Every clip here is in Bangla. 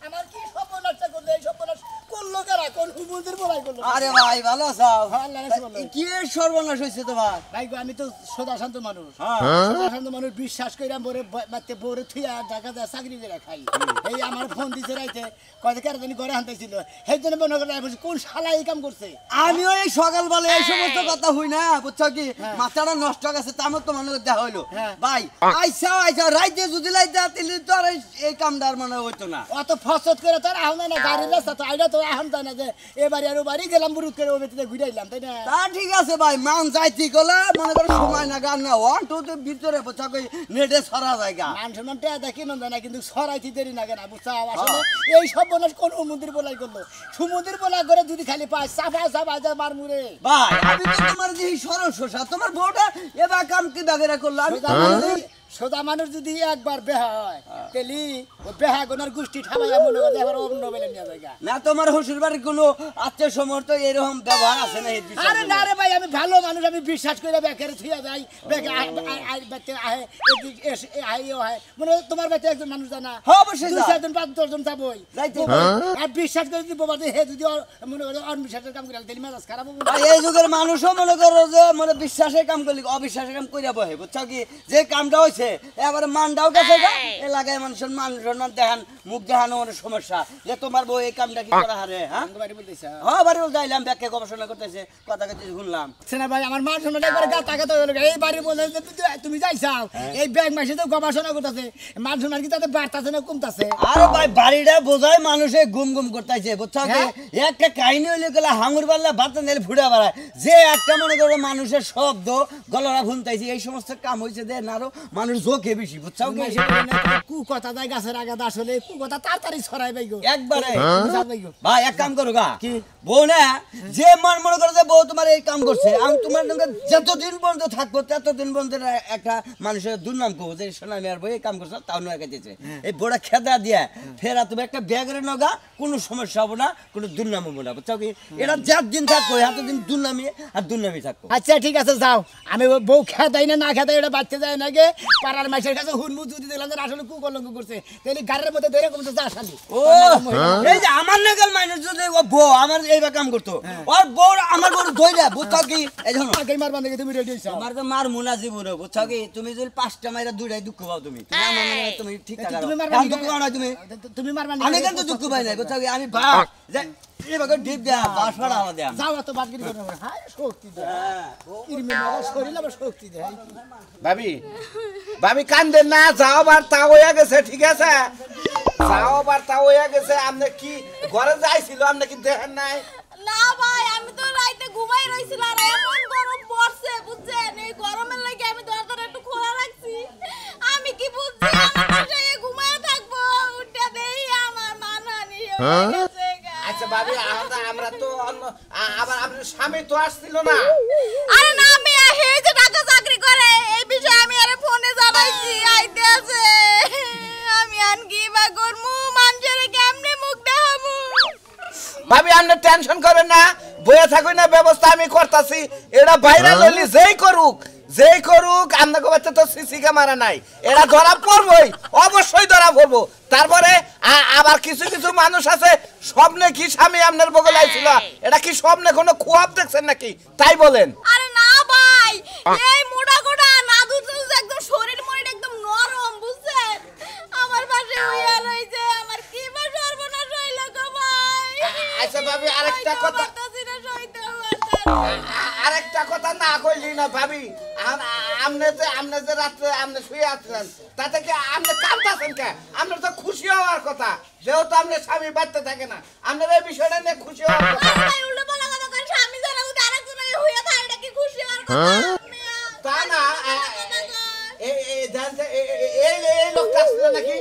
আমার কি সর্বনাশটা করলো এই সর্বনাশ করলো কারা কোন হুমুদের বলাই করলো আরে ভাই ভালো আছো আল্লাহ রাখছে ভালো কি সর্বনাশ হইছে তোমার ভাই গো আমি তো সদা শান্ত মানুষ সদা শান্ত মানুষ বিশ্বাস কইরা মোরে মাতে বরে থিয়া ঢাকা দা চাকরি করে খাই এই আমার ফোন দিছে রাইতে কয়টা কার জানি ঘরে আনতেছিল সেই জন্য মনে করে আমি কোন শালা এই কাম করছে আমিও এই সকালবেলা এই সমস্ত কথা হই না বুঝছো কি মাথাটা নষ্ট গেছে তা আমার তো মনে দেখা হইলো ভাই আইসা রাইতে যদি লাইতে তিলি তো আর এই কামদার মনে হইতো না অত ফসত করে তোর আহনা না গাড়ির রাস্তা তো আইডা তো আহন না যে এবারে আর বাড়ি গেলাম বুরুত করে ওই ভিতরে ঘুরাইলাম তাই না তা ঠিক আছে ভাই মান যাইতি গলা মনে করে সময় না গান না ওয়ান টু তো ভিতরে বুঝছো কি নেটে ছড়া জায়গা মান সম্মান টা দেখি না কিন্তু ছড়াইতে দেরি না কেন বুঝছো আসলে এই সব বনস কোন সমুদ্রের বলাই করলো সমুদ্রের বলা করে যদি খালি পায় সাফা যা মার মুরে ভাই আমি তো তোমার যে সরসা তোমার বউটা এবার কাম কি বাগেরা করলো আমি সোজা মানুষ যদি একবার বেহা হয় তেলি ও বেহা গোনার গোষ্ঠী ঠাবাইয়া মনে করে এবার অন্য বেলে নিয়ে যায় না তোমার শ্বশুর বাড়ির কোনো আত্মীয় সমর্থ এরকম ব্যবহার আছে না এই বিষয়ে আরে না রে ভাই আমি ভালো মানুষ আমি বিশ্বাস করে বেকারে থুয়া যাই বেকে আহে এদিক এসে আইও হয় মনে তোমার বাড়িতে একজন মানুষ জানা হ্যাঁ অবশ্যই দুই চারজন পাঁচ দশজন যাবই আর বিশ্বাস করে যদি বাবা হে যদি মনে করে অনবিশ্বাসের কাম করে তেলি মেজাজ খারাপ হবে এই যুগের মানুষও মনে করো যে মানে বিশ্বাসের কাম করলি অবিশ্বাসের কাম কইরা বহে বুঝছো কি যে কামটা হইছে এবারে মানটাও গেছে এলাকায় মানুষের মান সম্মান দেখান মুখ দেখানো অনেক সমস্যা যে তোমার বউ এই কামটা কি করা হারে হ্যাঁ বাড়ি বলতেছ হ্যাঁ বাড়ি যাইলাম ব্যাখ্যা গবেষণা করতেছে কথা কথা শুনলাম সেনা ভাই আমার মান সম্মান একবার গা তাকাতে হলো এই বাড়ি বলে তুমি যাইছাও এই ব্যাগ মাসে তো গবেষণা করতেছে মান সম্মান কি তাতে বাড়তাছে না কমতাছে আরে ভাই বাড়িটা বোঝায় মানুষে গুম করতেছে বুঝছো কি একটা কাহিনী হইলে গেলে হাঙুর বাল্লা ভাত নিলে ফুড়ে বেড়ায় যে একটা মনে করো মানুষের শব্দ গলারা ভুনতাইছে এই সমস্ত কাম হয়েছে দেন আরো মানুষ ঝোঁকে বেশি বুঝছো কি কু কথা যায় গাছের আগা আসলে কু কথা তাড়াতাড়ি ছড়াই বাইগো একবারে ভাই এক কাম করো গা কি বউ না যে মনে করো যে বউ তোমার এই কাম করছে আমি তোমার সঙ্গে যতদিন পর্যন্ত থাকবো ততদিন পর্যন্ত একটা মানুষের দুর্নাম করবো যে সোনামি আর বউ এই কাম করছে তাও নয় গেছে এই বড় খেদা দিয়া ফেরা তুমি একটা ব্যাগের নগা কোনো সমস্যা হবো না কোনো দুর্নাম হবো না বুঝছো কি এটা যার দিন থাকবো এতদিন দুর্নামি আর দুর্নামি থাকবো আচ্ছা ঠিক আছে যাও আমি বউ খেদাই না খেদাই এটা বাচ্চা যায় না গে পাড়ার মাসের কাছে হুনমু যদি দেখলাম যে আসলে কু কলঙ্ক করছে তাহলে গাড়ির মধ্যে ধরে কমতে যা শালি ও এই যে আমার নাগাল মানুষ যদি ও বউ আমার এইবার কাম করতো আর বউ আমার বউ ধইরা বুঝছো কি এই জন্য আগে মারবা নাকি তুমি রেডি হইছো আমার তো মার মুনা জীবন বুঝছো কি তুমি যদি পাঁচটা মাইরা দুইটাই দুঃখ পাও তুমি আমার মানে তুমি ঠিক থাকা তুমি মারবা দুঃখ পাও না তুমি মারবা আমি কিন্তু দুঃখ পাই না বুঝছো কি আমি ভাগ যে এবারে ডিপ দেয়া বাস ফাড়া আমার দেয়া যাও তো বাদগিরি করো হায় শক্তি দে ইরমি মারা শরীর আবার শক্তি দে ভাবি কান্দেন না যাও বার তা হইয়া গেছে ঠিক আছে যাও বার তা হইয়া গেছে আপনি কি ঘরে যাইছিল আপনি কি দেখেন নাই না ভাই আমি তো রাইতে ঘুমাই রইছিলাম আর এমন গরম পড়ছে বুঝছেন এই গরমের লাগি আমি দরজাটা একটু খোলা রাখছি আমি কি বুঝছি আমার বাসায় ঘুমায় থাকবো উঠে দেই আমার মানানি হয়ে গেছে আচ্ছা ভাবি আমরা তো আবার আপনার স্বামী তো আসছিল না আরে না আমি হে যে ঢাকা চাকরি করে এই বিষয়ে আমি আরে ফোনে জানাইছি আইতে আছে আমি আন কি বা করমু মানুষের কেমনে মুখ দেখামু ভাবি আপনি টেনশন করেন না বইয়া থাকুন না ব্যবস্থা আমি করতেছি এটা ভাইরাল হইলি যেই করুক আপনাকে বাচ্চা তো সিসি ক্যামেরা নাই এটা ধরা পড়বই অবশ্যই ধরা পড়বো তারপরে আবার কিছু মানুষ আছে স্বপ্নে কি স্বামী আপনার বগল আইছিল এটা কি স্বপ্নে কোনো খুয়াব দেখছেন নাকি তাই বলেন আরে না ভাই এই মোটা কোটা নাদু তো একদম শরীর মরিড একদম নরম বুঝছেন আমার পাশে হইয়া রইছে আমার কি বা সর্বনাশ হইল গো ভাই আচ্ছা ভাবি আরেকটা কথা না কইলি না ভাবি আমনে যে রাতে আমনে শুয়ে আছেন তাতে কি আমনে কাঁদতেছেন কে আমনে তো খুশি হওয়ার কথা যেহেতু আমনে স্বামী বাড়তে থাকে না আমনের এই বিষয়টা নিয়ে খুশি হওয়ার কথা ভাই উল্টো পাল্টা কথা কই স্বামী জানা যদি আরেকজন হইয়া থাকে এটা কি খুশি হওয়ার কথা তা না এই জানতে এই লোকটা ছিল নাকি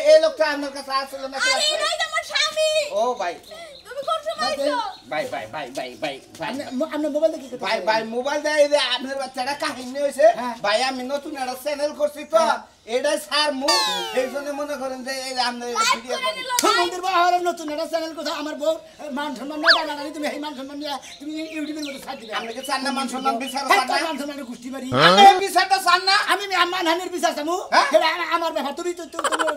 এই লোকটা আপনার কাছে আসছিল নাকি আরে এটাই তো আমার স্বামী ও ভাই তুমি কোন সময় আইছো ভাই আপনি মোবাইল দেখি ভাই মোবাইল দিয়ে আপনার বাচ্চাটা কাহিনী হয়েছে ভাই আমি নতুন একটা চ্যানেল করছি তো এটাই স্যার মুখ এই জন্য মনে করেন যে এই আপনার ভিডিও করি সমুদ্রের বাহারে নতুন একটা চ্যানেল কথা আমার বউ মান সম্মান না জানি তুমি এই মান সম্মান নিয়ে তুমি ইউটিউবের মধ্যে ছাড় দিবে আপনি কি চান না মান সম্মান বিচার চান না মান সম্মানের গোষ্ঠী মারি আপনি বিচারটা চান না আমি মানহানির বিচার চামু আমার ব্যাপার তুমি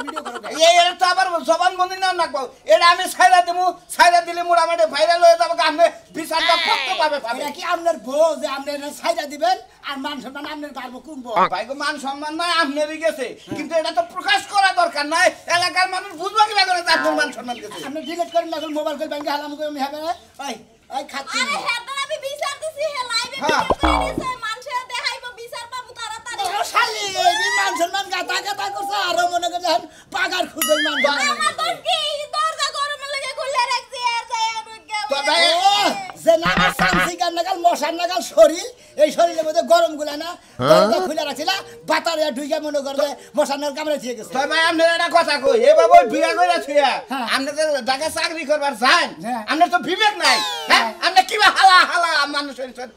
ভিডিও করো এই তো আবার জবানবন্দি না নাকবো এটা আমি ছাইরা দেবো ছাইরা দিলে মোটামুটি ভাইরাল হয়ে যাবো আপনি বিচারটা করতে পাবে এটা কি আপনার বউ যে আপনি ছাইরা দিবেন আর মান সম্মান আপনার পারবো কুমবো ভাই গো মান সম্মান নাই আপনারই গেছে কিন্তু এটা তো প্রকাশ করা দরকার নাই এলাকার মানুষ বুঝবো কিভাবে করে যে আপনার মান সম্মান গেছে আপনি ডিলিট করেন না মোবাইল করে ব্যাংকে হালাম করে আমি হবে না ওই ওই খাচ্ছি আরে হেডার আমি বিচার দিছি হে লাইভে ভিডিও করে দিছে মানুষে দেখাইবো বিচার পাবো তাড়াতাড়ি ও শালি এই মান সম্মান গাতা গাতা করছে আর মনে করে যখন পাগার খুঁজে মান সম্মান আমার তো কি দরজা গরমের লাগে খুলে রাখছি আর যাই আর তো ভাই যে নাগাল সামসিকার নাগাল মশার নাগাল শরীর এই শরীরের মধ্যে গরম গুলা না দরজা খুলে রাখছিল বাতারে ঢুকে মনে করে মশার নাগাল কামড়ে দিয়ে গেছে তো ভাই আপনার একটা কথা কই এ বাবা বিয়া কইরা থিয়া আপনি তো ঢাকা চাকরি করবার যান আপনার তো বিবেক নাই হ্যাঁ আপনি কিবা হালা হালা মানুষ হইছেন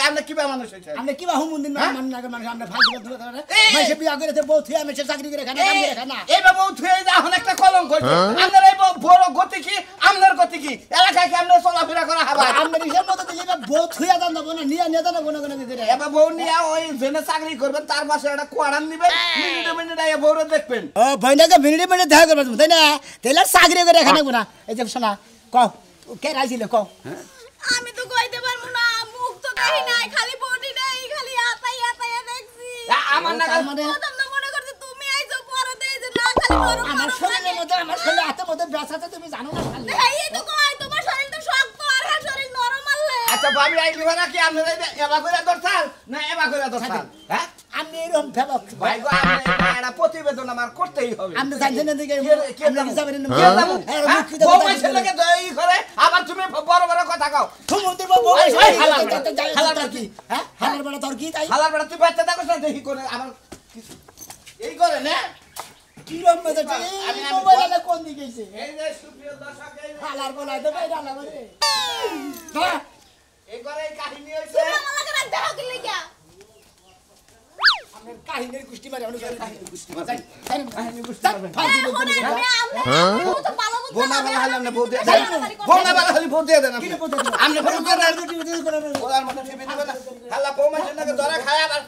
আপনি কিবা মানুষ হইছেন আপনি কিবা হুমুন্দিন মান নাগাল মানুষ আপনি ফালতু কথা বলতে পারে মাইসে বিয়া করে তো বউ থিয়া মেসে চাকরি করে খানা কাম করে খানা এই বাবা থুয়ে এখন একটা কলঙ্ক হইছে আপনার এই বড় গতি কি আপনার গতি কি এলাকায় কি আপনি চলাফেরা করা হবে আপনি হিসাব মতো দিলে বউ থিয়া দান দেবো না নিয়ে নিয়ে দান কোনো কোনো দিতে এবার বউ নিয়ে ওই জেনে চাকরি করবেন তার পাশে একটা কোয়ারান নিবেন মিনিটে মিনিটে এই বউরে দেখবেন ও ভাইনাকে মিনিটে মিনিটে দেখা করবে তাই না তাহলে চাকরি করে খানা গুনা এই যে শোনা কও কে রাইছিল কও আমি তো কইতে পারবো না মুখ তো দেখি নাই খালি বডি নাই খালি আতাই আতাই দেখছি আমার নাগাল মানে প্রথম তো মনে করছি তুমি আইছো পরে দেই যে না খালি বড় আমার শরীরের মধ্যে আমার শরীরে হাতের মধ্যে ব্যথা আছে তুমি জানো না খালি এই তো কই তোমার শরীর তো শক্ত আর হ্যাঁ শরীর নরম আল্লে আচ্ছা ভাবি আইলি ভাড়া কি আপনি এবা করে দরকার না এবা করে দরকার হ্যাঁ আমি এরকম ভেবক ভাই গো আপনি একটা প্রতিবেদন আমার করতেই হবে আমি জানছেন না দিকে আমরা কি যাবেন না বউ মাইছে লাগে দই করে আবার তুমি বড় বড় কথা কও সমুদ্র বাবু হালার কি হ্যাঁ হালার বড় তোর কি তাই হালার বেড়া তুই বাচ্চা থাকো না দেখি করে আমার এই করে না কি রকম মজা আমি মোবাইলে কোন দিকে গেছে এই যে সুপ্রিয় দর্শক এই হালার বলাই তো বাইরে হালার বলে হ্যাঁ এই করে এই কাহিনী হইছে তুমি আমার লাগে রাখ দাও কি লাগিয়া আমরা কাহিনীর কুষ্টি মারি আমরা কাহিনীর কুষ্টি মারি যাই কাহিনী বুঝতে পারবেন আমি তো ভালো বুঝতে বোনা বালা হলে আপনি বউ দিয়ে দেন বোনা বালা হলে বউ দিয়ে দেন আপনি আপনি বউ দিয়ে দেন ওলার মধ্যে টিভি দিবেন হালা বউ মাইছে নাকি ধরে খায় আবার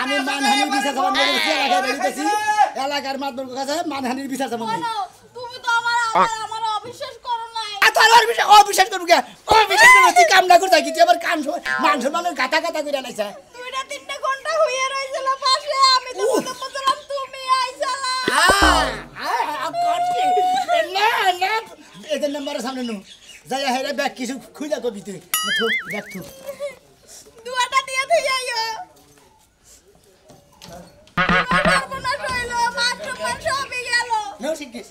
আমি মানহানির বিচার চাবান বলেছি এলাকায় বেরিয়েছি এলাকার মাতবর কাছে মানহানির বিচার চাবান তুমি তো আমার অবিশ্বাস করো নাই তোর অবিশ্বাস করবো কে অবিশ্বাস করবো তুই কাম না করতে কি তুই আবার কাম মান সম্মানের গাতা গাতা করে আনাইছে 2-3 ঘন্টা হইয়া রইছিল পাশে আমি তো বললাম তুমি আইছালা এদের নাম্বারের সামনে নু যাই হেরে ব্যাগ কিছু খুঁজা করবি তুই দেখ তুই দুয়াটা দিয়ে থই আইও সর্বনাশ হইলো মান সবই গেল নো শিখিস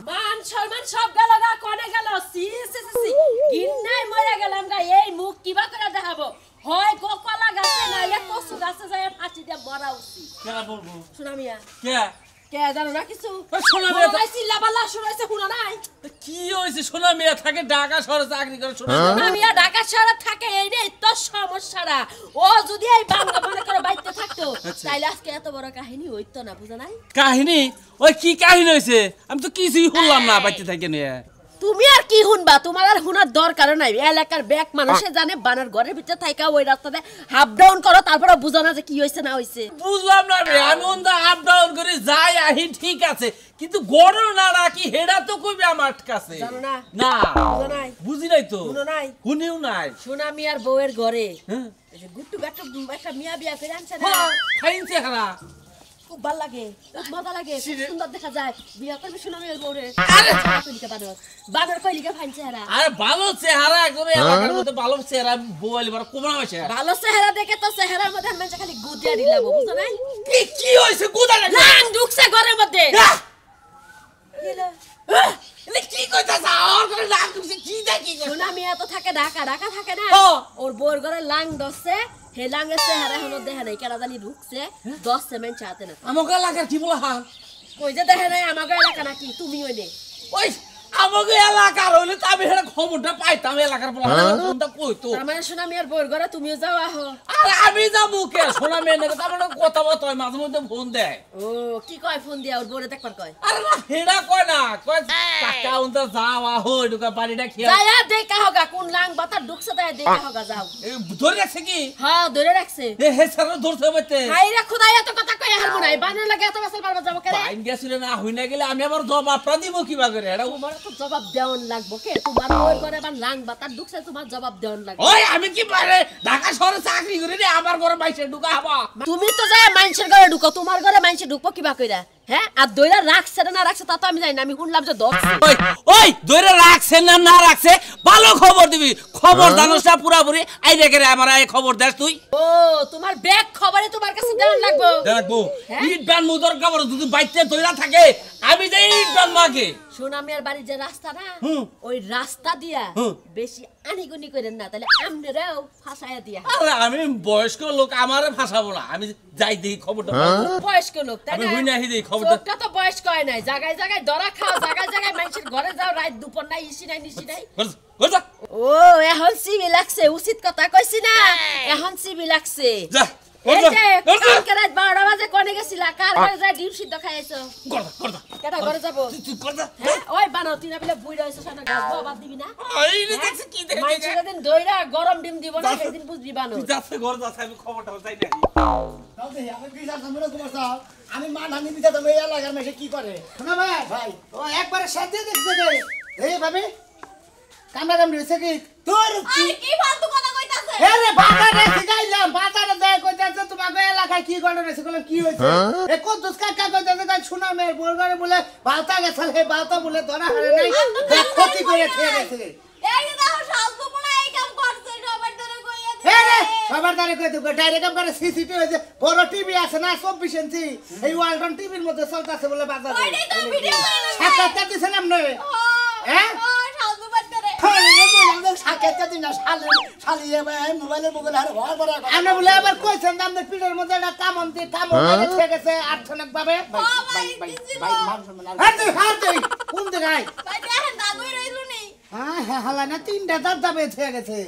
মান সম্মান সব গেল গা কোনে গেল সি সি সি গিন্নাই মরে গেলাম গা এই মুখ কিবা করে দেখাবো হয় গোকলা গাছে নাইলে কচু গাছে যায় ফাঁচি দিয়ে মরা উচিত কেনা বলবো শোনা মিয়া কে কে জানো না কিছু শোনা মিয়া তো- চিল্লাপাল্লা শুনাইছে শুনা নাই কি হয়েছে সোনা মেয়ে থাকে ঢাকা শহরে চাকরি করে সোনা শোনা মিয়া ঢাকা শহরে থাকে এই রে তো সমস্যাটা ও যদি এই বাংলা মনে করে বাইতে থাকতো তাইলে আজকে এত বড় কাহিনী হইতো না বুঝা নাই কাহিনী ওই কি কাহিনী হয়েছে আমি তো কিছুই শুনলাম না বাইতে থাকে নিয়ে তুমি আর কি শুনবা তোমার আর শুনার দরকার নাই এলাকার ব্যাক মানুষে জানে বানার ঘরের ভিতরে থাকা ওই রাস্তাতে হাফ ডাউন করো তারপরে বুঝো না যে কি হয়েছে না হয়েছে বুঝলাম না রে আমি ওন্দা আপ ডাউন করে যাই আহি ঠিক আছে কিন্তু গড় না রাখি হেডা তো কইবে আমার কাছে জানো না? না বুঝো নাই? বুঝি নাই তো শুনো নাই? শুনিও নাই সোনা মিয়ার বউয়ের ঘরে হ্যাঁ এই যে গুট্টু গাট্টু একটা মিয়া বিয়া করে আনছে না হ্যাঁ খাইছে খানা খুব ভালো লাগে খুব মজা লাগে খুব সুন্দর দেখা যায় বিয়া করবে সোনা মিয়ার বউরে বানর কইলিকে ফাইনছে হারা আরে ভালো চেহারা একদম এলাকার মধ্যে ভালো চেহারা বউলি বড় কোমরা হইছে ভালো চেহারা দেখে তো চেহারার মধ্যে আমি খালি গুদিয়া দিলাম বুঝছো নাই কি হইছে গুদা লাগে লাং ঢুকছে ঘরের মধ্যে এলে কি কইতাছ আর করে লাগ তুমি কি দেখি সোনা মিয়া তো থাকে ঢাকা ঢাকা থাকে না ও। ওর বউর ঘরে লাং দছে হে লাঙ্গের চেহারা হলো দেখে নাই কেন জানি ঢুকছে 10 সেমেন্ট চাতে না আমাকে এলাকার কি বলা হাল কই যে দেখে নাই আমাকে এলাকা নাকি তুমি ওই নে ওই আমাকে এলাকার হইলে তো আমি এটা খবরটা পাইতাম এলাকার ফোনটা কইতো তার মানে শোনা মিয়ার বউর ঘরে তুমিও যাও আহো আরে আমি যাবো কে শোনা মেয়ে নাকি তার মানে কথা বলতে হয় মাঝে মধ্যে ফোন দেয় ও কি কয় ফোন দিয়া ওর বউরে দেখবার কয় আরে না হেডা কয় না কয় কাকা উনটা যাও আহো এটুকা বাড়িটা খেয়ে যায়া দেখা হোগা কোন লাং বাতা ঢুকছে তাই দেখা হোগা যাও ধরে রাখছে কি হ্যাঁ ধরে রাখছে এ হে স্যার ধরতে বইতে হাই রে খোদাই এত কথা কই হারমু নাই বানর লাগে এত বছর বারবার যাব করে বাইন গেছিল না হই না গেলে আমি আবার জবাবটা দিব কিবা করে এটা তোমার তো জবাব দেওয়ান লাগবো কে তোমার বউর ঘরে আবার লাং বাতা ঢুকছে তোমার জবাব দেওয়ান লাগবে ওই আমি কি পারে ঢাকা শহরে চাকরি করে রে আমার ঘরে বাইসে ঢুকা হবা তুমি তো যায় মানুষের ঘরে ঢুকো তোমার ঘরে মানুষে ঢুকবো কিবা কইরা হ্যাঁ আর দইরা রাখছে না রাখছে তা তো আমি জানি না আমি শুনলাম যে দশ ওই ওই ধরে রাখছে না না রাখছে ভালো খবর দিবি খবর জানোসটা পুরাপুরি আই রেখে রে আমার এই খবর দেস তুই ও তোমার ব্যাগ খবরে তোমার কাছে দেওয়ান লাগবো দেখবো হ্যাঁ? ইট বান মুদর খবর যদি বাইতে ধইরা থাকে আমি যে ইট বান মাকে সোনামিয়ার বাড়ির যে রাস্তা না ওই রাস্তা দিয়া বেশি আনিগুনি করেন না তাহলে আমনেরাও ফাঁসাইয়া দিয়া আরে আমি বয়স্ক লোক আমারে ফাঁসাবো না আমি যাই দেখি খবরটা পাবো। বয়স্ক লোক তাই আমি না হই না হি দেখি খবরটা চোখটা তো বয়স্ক হয় নাই জায়গায় জায়গায় ধরা খাও জায়গায় জায়গায় মানুষের ঘরে যাও রাত দুপুর নাই ইসি নাই নিশি নাই করছা ও এখন সিবি লাগছে উচিত কথা কইছি না এখন সিবি লাগছে যা এই করছা যে করছা কালকে রাত 12টা বাজে কোনে গেছিলা কার ঘরে যায় ডিম সিদ্ধ খাইছো করছা কেটা ঘরে যাবো তুই করছা হ্যাঁ ওই বানাও তুই না বলে বুইড়া হইছো সানা গাছ বাদ দিবি না এই রে দেখছি কি দেখে মাইছে যেদিন দইরা গরম ডিম দিব না সেদিন বুঝবি বানো তুই যাচ্ছে ঘর যাচ্ছে আমি খবরটা চাই না তাও দেখি, আমি বিচার সম্পূর্ণ তোমার সব। আমি মানহানি বিচার দেবো, এই এলাকার মেশে কি করে শোনো ভাই ভাই ও একবারে সাথে দেখছে যে এই ভাবে কামড়া কামড়ি হয়েছে কি তোর আই কি ফালতু কথা কইতাছে আরে বাজারে শিখাইলাম বাজারে দেয় কইতাছে তোমাকে এলাকায় কি ঘটনা হয়েছে বলে কি হয়েছে এ কদ্দুস কাকা কইতাছে কই শোনা মেয়ের বলগারে বলে বালতা গেছে হে বালতা বলে ধরা হারে নাই দেখ ক্ষতি করে খেয়ে গেছে এই যে দেখো শালতু পোলা এই কাম করছে সবার ধরে কইয়া হে রে দিছে সবার দ্বারে কই দেব ডাইরেক্ট করে সিসিটিভি হয়েছে বড় টিভি আছে না 24 ইঞ্চি এই ওয়ালটন টিভির মধ্যে চলতেছে বলে বাজারে ওইটাই তো ভিডিও সাক্ষাৎকার দিছিলাম না হ্যাঁ? শালতু বাচ্চারে সাক্ষাৎকার দিন না শালিয়ে মোবাইলের মুখে আর ঘর করে আমরা বলে আবার কইছেন আমাদের পিঠের মধ্যে একটা কামন দিয়ে কামন করে ঠেকে গেছে আর্থনিক ভাবে ভাই মান সম্মান আর- হাত তুই হাত তুই কোন দিকে ভাই দেখেন দাদুই রইলো নেই হ্যাঁ হ্যাঁ হালা না তিনটা দাঁত দাবে ঠেকে গেছে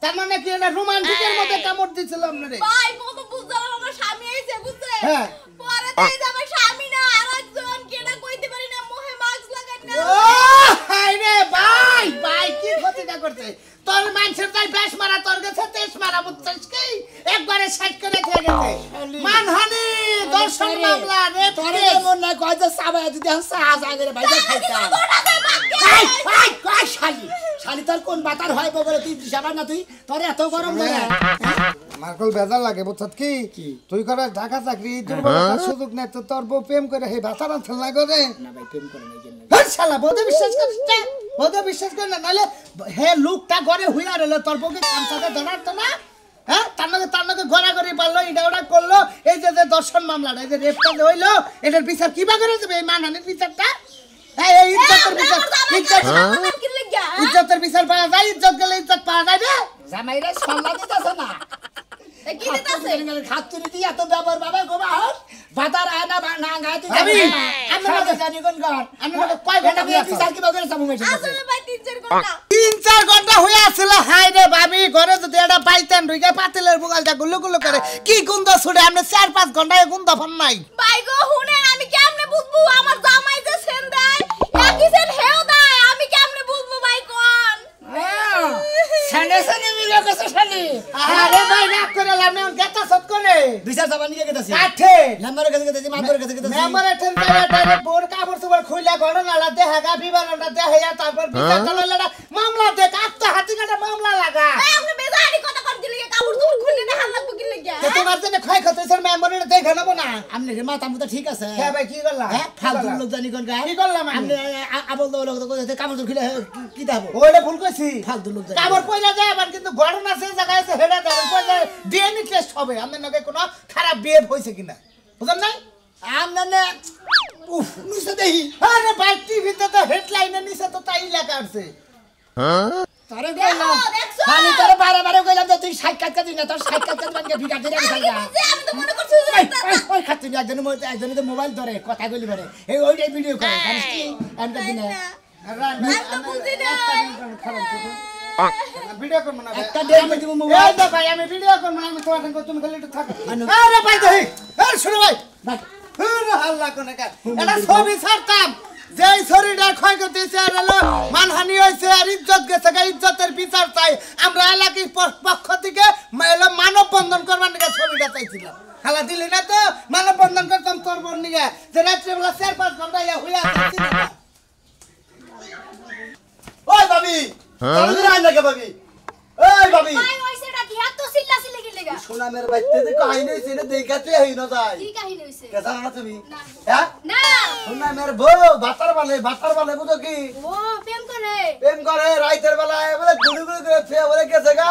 তার মানে কি এটা রোমান্টিকের মধ্যে কামড় দিছিল আপনারে ভাই কত বুঝলাম আমার স্বামী আইছে বুঝছে হ্যাঁ। পরে তাই যে আমার স্বামী না আরেকজন কেডা কইতে পারি না মোহে মাস্ক লাগান না ও হাই রে ভাই ভাই কি ক্ষতিটা করছে তোর মানুষের তাই বেশ মারা তোর কাছে তেজ মারা বুঝছিস কি একবারে সাইড করে ঠেকে গেছে মানহানি দর্শন মামলা রে তোরে এমন না কয় যে সাবাই যদি আমি চা জাগরে বাইরে খাইতাম ভাই ভাই কয় শালি শালি তোর কোন বাতার হয় বলে তুই দিশাবার না তুই তোর এত গরম লাগে মার্কল বেজার লাগে বুঝছত কি তুই করে ঢাকা চাকরি দুর্বলতার সুযোগ নেই তো তোর বউ প্রেম করে হে ভাষা রান্থল না করে না ভাই প্রেম করে নাই জন্য হ্যাঁ শালা বোধে বিশ্বাস করিস না বোধে বিশ্বাস কর না নাহলে হে লোকটা ঘরে হুইয়া রইলো তোর বউকে কামসাকে ধরাতো না হ্যাঁ তার নাকি গড়াগড়ি পারলো এটা ওটা করলো এই যে দর্শন মামলাটা এই যে রেপটা হইলো এটার বিচার কিবা করে দেবে এই মানহানির বিচারটা হ্যাঁ এই ইজ্জতের বিচার ইজ্জতের বিচার পাওয়া যায় ইজ্জত গেলে ইজ্জত পাওয়া যায় না জামাইরা সল্লা দিতেছে না কি দিতাছে খাতুরি দিয়ে এত ব্যবহার বাবা গোবা হস বাতার আয় না না গায় তুই আমি আমরা জানি কোন গান আমরা কয় ঘন্টা এটা বিচার কি বগরে সামু মেশে আসলে ভাই 3-4 ঘন্টা 3-4 ঘন্টা হয়ে আসছিল হাই রে ভাবি ঘরে যদি এটা পাইতেন রুইকা পাতিলের বুগালটা গুলো গুলো করে কি গন্ধ ছুড়ে আপনি 4-5 ঘন্টায় গন্ধ ফন নাই ভাই গো হুনেন আমি কেমনে বুঝবো আমার জামাই যে সেন দেয় একই সেন হেও দেয় আমি কেমনে বুঝবো ভাই কোন সানে সানে মিলে গেছে শালি আরে ভাই রাগ করে লামে গেতা সত করে বিচার সাবান নিয়ে গেছে কাঠে নাম্বার কাছে গেছে মাদর কাছে গেছে মেম্বার এর ডাইরেক্ট বোর কাপড় সুবার খুইলা ঘটনাটা দেখাগা বিবরণটা দেখাইয়া তারপর বিচার চালাইলা মামলা দেখ আত্মা হাতি কাটা মামলা লাগা ভাই আপনি বেজারি কথা কর দিলে কাপড় চোপড় খুললে না হাল লাগবো কি লাগিয়া তো তোমার জন্য ক্ষয় ক্ষতির মেম্বারের দেখে নেবো না আমনে রে মাথা মুতা ঠিক আছে হ্যাঁ ভাই কি করলা হ্যাঁ ফালতু লোক জানি কোন গায় কি করলাম আমি? আমনে আবল দো লোক তো কইতে কাপড় খুলে কি দাবো ওইটা ভুল কইছি ফালতু লোক জানি কাপড় পয়লা যায় আবার কিন্তু ঘটনা সে জায়গায় আছে হেডা যায় পয়লা ডিএনএ টেস্ট হবে আমাদের নাকি কোনো খারাপ বিয়ে হইছে কিনা বুঝলেন নাই আমনে উফ নুসে দেহি আরে ভাই টিভিতে তো হেডলাইনে নিচে তো তাই লেখা আছে তারে দেখো কইলাম দেখছো খালি তোরে বারে বারে কইলাম যে তুই সাক্ষাৎকার দিস না তোর সাক্ষাৎকার বানকে ভিকার দিয়ে রাখি যে আমি তো মনে করছি যে ওই খাতুনি একজন তো মোবাইল ধরে কথা কইলি পারে এই ওইটাই ভিডিও করে জানিস কি এমন দিনে ভিডিও করব না একটা দেড় মিনিট মোবাইল এই ভাই আমি ভিডিও করব না আমি তোমার সঙ্গে তুমি খালি একটু থাকো আরে ভাই দেই এই শুনো ভাই আল্লাহ কোন কা এটা ছবি ছাড়তাম যেই শরীরটা ক্ষয় করতেছে আর হলো মানহানি হয়েছে আর ইজ্জত গেছে ইজ্জতের বিচার চাই আমরা এলাকার পক্ষ থেকে মানব বন্ধন করবার নিকে ছবিটা চাইছিলাম হালা দিলি না তো মানব বন্ধন করতাম তোর বোন নিকে যে রাত্রেবেলা 4-5 ঘন্টা হইয়া আসছি না ওই ভাবি তুমি রাই লাগে ভাবি ওই ভাবি ভাই ওইছেটা কি এত চিল্লাচিল্লি কি লাগা সোনা মের বাইতে যে কাহিনী হইছে এটা দেখাতে হই না যায় কি কাহিনী হইছে কে জানো না তুমি না। হ্যাঁ না সোনা মের বউ বাতার বালে বুঝো কি ও প্রেম করে প্রেম করে রাইতের বেলায় বলে গুড়ি গুড়ি করে ফেলে বলে গেছে গা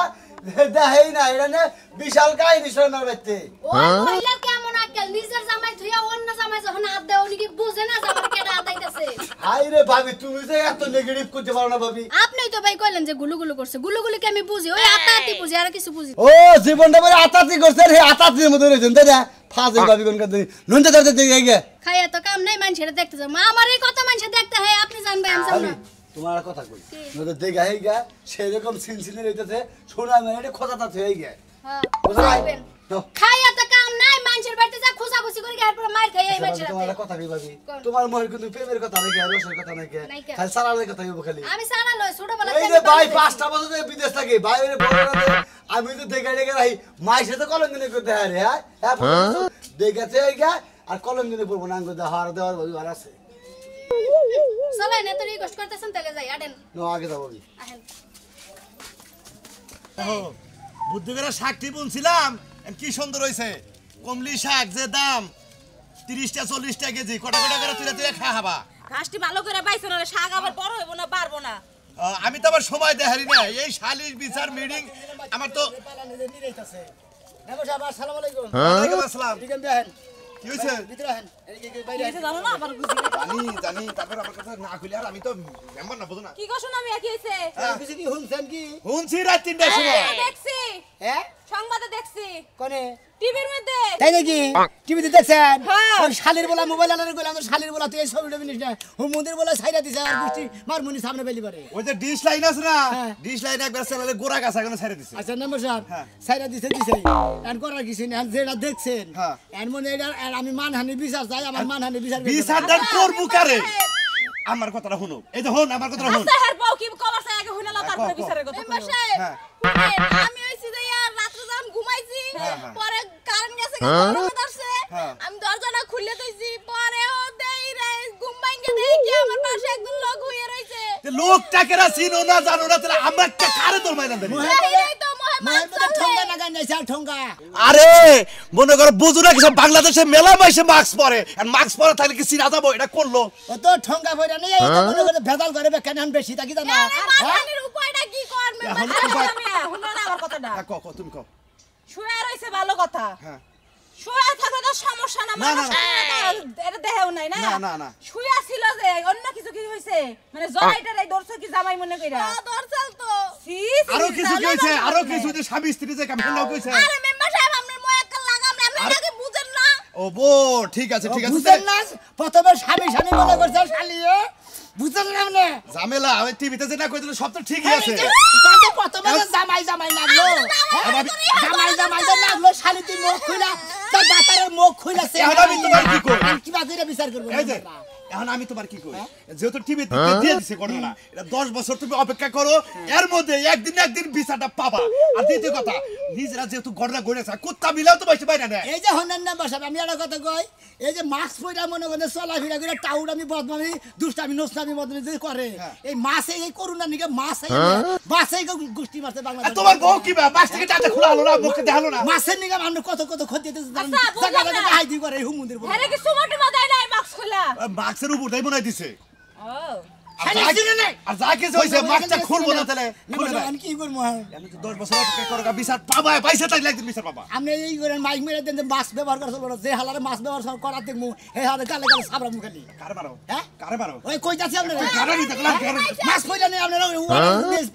দেখাই না এটা নে বিশাল কাহিনী সোনা মের বাইতে ও মহিলা কেমন আকেল নিজের জামাই থুইয়া অন্য জামাই যখন হাত দেয় উনি কি বুঝে না জামাই কেডা আদাইতাছে হাই রে ভাবি তুমি যে এত নেগেটিভ করতে পারো না ভাবি আপনিই তো ভাই কইলেন যে গুলুগুলু করছে গুলুগুলুকে আমি বুঝি ওই আতাতি বুঝি আর কিছু বুঝি ও জীবনটা বলে আতাতি করছে রে আতাতির মতো রয়েছেন তাই না ফাজে ভাবি কোন কথা নুনতে ধরতে দিয়ে গে খাইয়া তো কাম নাই মানুষের দেখতে যাও আমার এই কথা মানুষের দেখতে হয় আপনি জানবেন আমি জানি না তোমার কথা কই নদে দেখা হই গা সেরকম সিনসিনে রইতেছে সোনা মেরে এটা খোঁজাটা হই গে হ্যাঁ বুঝলাই খাইয়া তো কাম নাই মানুষের বাড়িতে যা খুশাখুশি করে গের পর মার খাইয়া এই মানুষের তোমার কথা কই ভাবি তোমার মনে কিন্তু প্রেমের কথা নাকি আর রসের কথা নাকি খালি সারালের কথা হইব খালি আমি সারা লই ছোটবেলা এই যে ভাই 5টা বছর ধরে বিদেশ থাকি ভাই রে বড়রাতে আমি তো দেখা দেখা রাই মায়ের সাথে কলঙ্গিনী করতে হয় রে হ্যাঁ দেখাতে হই গা আর কলঙ্গিনী পড়বো না আঙ্গ হার দেওয়ার ভাবি আর আছে চলে না তো রিকোয়েস্ট করতেছেন তাহলে যাই আডেন নো আগে যাবো আহেন বুদ্ধি করে শাকটি বুনছিলাম কি সুন্দর হয়েছে কমলি শাক যে দাম 30টা 40টা কেজি কটা কটা করে তুলে তুলে খাওয়াবা ঘাসটি ভালো করে পাইছো না শাক আবার বড় হইব না পারবো না আমি তো আবার সময় দেখারি না এই শালিশ বিচার মিটিং আমার তো নমস্কার আসসালামু আলাইকুম ওয়ালাইকুম আসসালাম ঠিক আছে দেখেন কি হয়েছে ভিতরে আহেন এই বাইরে আহেন। জানো না আবার বুঝি জানি তারপর আমার কথা না খুলে আর আমি তো মেম্বার না বুঝো না কি কষ্ট আমি কি হইছে কিছু কি শুনছেন কি শুনছি রাত 3টার সময় দেখছি হ্যাঁ সংবাদে দেখছি কোনে টিভির মধ্যে তাই নাকি টিভিতে দেখছেন হ্যাঁ। ওই শালির বলা মোবাইল আলাদা কইলাম শালির বলা তুই এই ছবিটা বিনিস না হুমুদের বলা ছাইরা দিছে আর গুষ্টি মারমুনি সামনে বেলি পারে ওই যে ডিশ লাইন আছে না হ্যাঁ। ডিশ লাইন একবার চালালে গোড়া গাছা কেন ছেড়ে দিছে আচ্ছা নম্বর সাহেব হ্যাঁ। ছাইরা দিছে এন করার কিছু নেই এন যেটা দেখছেন হ্যাঁ। এন মনে এটা আমি মানহানি বিচার চাই আমার মানহানি বিচার করতে বিচার দান করবো কারে আমার কথাটা শুনো এই যে হন আমার কথাটা শুন আচ্ছা হের বউ কি কবার চাই আগে হইনা তারপরে বিচারের কথা মেম্বার কইও। সাহেব হ্যাঁ। শুনেন, আমি হইছি যে আর রাত্রে যখন ঘুমাইছি পরে কারেন্ট গেছে গরমে ধরছে আমি দরজাটা খুলে দিয়েছি পরে ও দেই রে ঘুম ভাঙে দেই কি আমার পাশে একজন লোক হইয়া রইছে লোকটাকে চিনো না জানো না তাহলে আমার একটা কারে তোর মাইলাম দেবে এই তো মোহাম্মদ ঠোঙ্গা লাগাই নাই স্যার ঠোঙ্গা আরে মনে করো বুঝো না কিছু বাংলাদেশে মেলা মাইসে মাস্ক পরে আর মাস্ক পরে থাকলে কি চিনা যাবো এটা করলো ও তো ঠোঙ্গা পয়রা নেই এই তো মনে করে ভেজাল করে বেকান আন বেশি থাকি জানা মানহানির উপায়টা কি কর মেম্বার এখন সাহেব? কি শুনো না আমার কথাটা তুমি কও শুয়ে রইছে ভালো কথা হ্যাঁ শুয়ে থাকলে তো সমস্যা না না, মানুষ না। এটা দেহেও নাই না না, না। শুয়ে ছিল যে অন্য কিছু কি হইছে মানে জয়টার এই দর্শক কি জামাই মনে কইরা দরজাল তো সি আরো কিছু কি হয়েছে আরো কিছু যে স্বামী স্ত্রী যে কাম ফেলাও কইছে আরে মেম্বার সাহেব আপনার মোয়াক্কাল লাগাম না আপনি নাকি বুঝেন না ও বো ঠিক আছে বুঝেন না প্রথমে স্বামী স্বামী মনে করছে শালিয়ে বুঝেন না আপনি ঝামেলা ওই টিভিতে যেটা কইছিল সব তো ঠিকই আছে তাতে প্রথমে যে জামাই জামাই লাগলো জামাই জামাই যে লাগলো শালি তুই মুখ খুইলা তার দাতারের মুখ খুইলাছে এখন আমি তোমার কি কই? কি বাজে বিচার করব এই যে এখন আমি তোমার কি কই যেহেতু টিভিতে দিয়ে দিছে ঘটনা এটা 10 বছর তুমি অপেক্ষা করো এর মধ্যে একদিন বিচারটা পাবা আর দ্বিতীয় কথা নিজেরা যেহেতু ঘটনা ঘটেছে কুত্তা মিলাও তো বেশি বাইরে না এই যে হন্নান না বসাব আমি একটা কথা কই এই যে মাস্ক পয়রা মনে করে চলাফেরা করে টাউড আমি বদমামি দুষ্টামি নোসনামি বদমামি যে করে এই মাছে এই করুণা নিকে মাছে বাসে গোষ্ঠী মারছে আর বাংলাদেশ তোমার বউ কি বা মাছ থেকে টাটা খোলা হলো না মুখে দেখালো না মাছের নিকে আমরা কত কত ক্ষতি দিতে আচ্ছা, বুঝলাম জায়গা না। জায়গা হাইদি করে এই হুমুন্দির বলে হেরে কি সুমটি মজাই নাই মাস্ক খোলা মাছের উপরটাই মনে হয় দিছে ও আর যা কিছু হয়েছে মাছটা খুলবো না তাহলে খুলে না আমি কি করবো আমি তো 10 বছর অপেক্ষা করো বিচার পাবা পয়সা তাই একদিন বিচার পাবা আপনি এই করে মাইক মেরে দেন যে মাছ ব্যবহার করে চলবো না। যে হালারে মাছ ব্যবহার করার দেখবো হে হালে গালে গালে সাবরা মুখালি কারে মারো হ্যাঁ কারে মারো ওই কই যাচ্ছে আপনারা কারে নিতে গেলাম মাছ পয়লা নেই আপনারা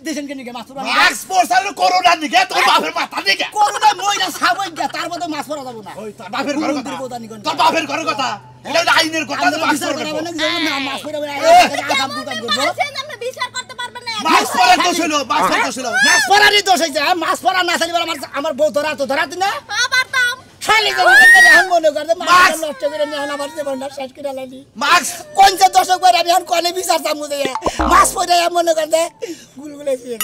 দেশেন কেন মাছ পড়া মাছ পড়ছাল করোনা দিকে তোর বাপের মাথা দিকে করুণা মইরা সাবই গিয়া তার মধ্যে মাছ পড়া যাবো না ওই তোর বাপের ঘর কথা হুমুন্দির বোদানি কোন তোর বাপের ঘর কথা এটা হলো আইনের কথা আমরা মাস্ক বিচার পরে করাবো না, রাখবো। না, মাছ পরে আবার আকাম কুকাম করবো। বলছেন আপনি বিচার করতে পারবেন না মাস্ক পরার দোষ হলো মাস্ক পরার দোষ হলো মাছ পরারই দোষ হয়েছে, মাছ পরা না থাকলে আমার বউ ধরা তো ধরাতে না। আবার দাম খালি এখন মনে করতে মাছ মাছ! নষ্ট করে নিয়ে আমার জীবনটা শেষ করে লাইনি। মাস্ক কোন যে দশক পরে আমি এখন কনে বিচার চামু দেয় মাছ পরে মনে করতে গুলগুলে গেছে।